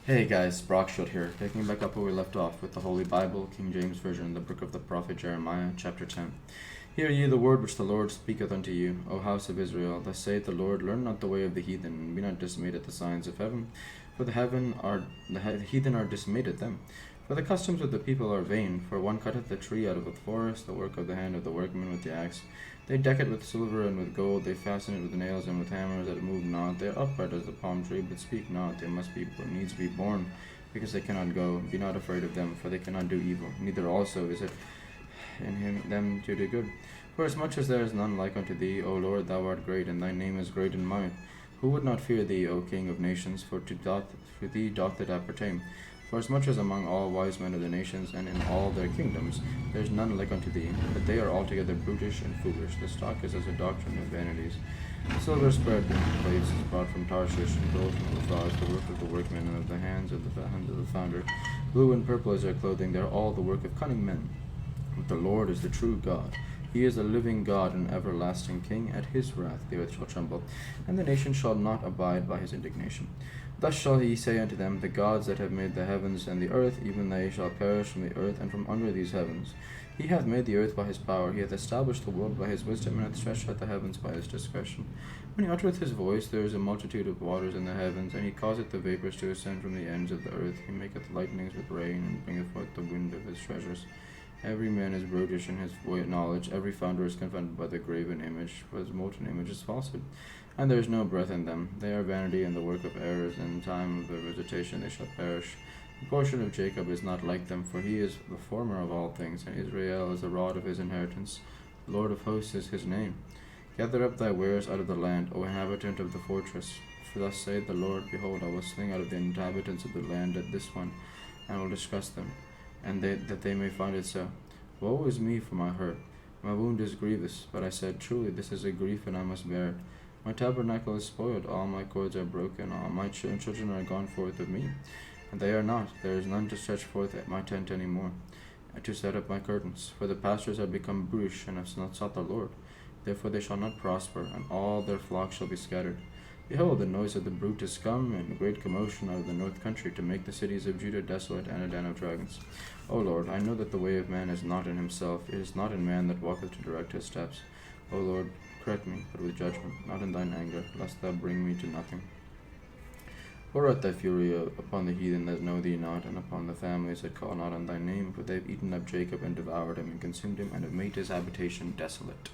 Hey guys, Brockshield here, picking back up where we left off with the Holy Bible, King James Version, the book of the prophet Jeremiah, chapter 10. Hear ye the word which the Lord speaketh unto you, O house of Israel. Thus saith the Lord, learn not the way of the heathen, and be not dismayed at the signs of heaven, for the heathen are dismayed at them. For the customs of the people are vain, for one cutteth the tree out of the forest, the work of the hand of the workman with the axe. They deck it with silver and with gold, they fasten it with nails and with hammers that move not. They are upright as the palm tree, but speak not. They must needs be born, because they cannot go. Be not afraid of them, for they cannot do evil. Neither also is it in them to do good. For as much as there is none like unto thee, O Lord, thou art great, and thy name is great in might. Who would not fear thee, O King of nations? For to thee doth it appertain. For as much as among all wise men of the nations, and in all their kingdoms, there is none like unto thee, but they are altogether brutish and foolish. The stock is as a doctrine of vanities. The silver spread in plates is brought from Tarshish, and gold from Uphaz, the work of the workman, and of the hands of the founder. Blue and purple is their clothing, they are all the work of cunning men. But the Lord is the true God. He is a living God and everlasting King. At his wrath the earth shall tremble, and the nation shall not abide by his indignation. Thus shall he say unto them, the gods that have made the heavens and the earth, even they shall perish from the earth and from under these heavens. He hath made the earth by his power, he hath established the world by his wisdom, and hath stretched out the heavens by his discretion. When he uttereth his voice, there is a multitude of waters in the heavens, and he causeth the vapours to ascend from the ends of the earth. He maketh lightnings with rain, and bringeth forth the wind of his treasures. Every man is brutish in his knowledge, every founder is confounded by the graven image, for his molten image is falsehood, and there is no breath in them. They are vanity and the work of errors, and in time of their visitation they shall perish. The portion of Jacob is not like them, for he is the former of all things, and Israel is the rod of his inheritance. The Lord of hosts is his name. Gather up thy wares out of the land, O inhabitant of the fortress. For thus saith the Lord, behold, I will sling out of the inhabitants of the land at this one, and will disgust them, and that they may find it so. Woe is me for my hurt. My wound is grievous, but I said, truly this is a grief, and I must bear it. My tabernacle is spoiled, all my cords are broken, all my children are gone forth of me, and they are not. There is none to stretch forth at my tent any more, and to set up my curtains. For the pastors are become brutish, and have not sought the Lord. Therefore they shall not prosper, and all their flocks shall be scattered. Behold, the noise of the brute is come, and a great commotion out of the north country, to make the cities of Judah desolate, and a den of dragons. O Lord, I know that the way of man is not in himself, it is not in man that walketh to direct his steps. O Lord, correct me, but with judgment, not in thine anger, lest thou bring me to nothing. Pour out thy fury upon the heathen that know thee not, and upon the families that call not on thy name, for they have eaten up Jacob, and devoured him, and consumed him, and have made his habitation desolate.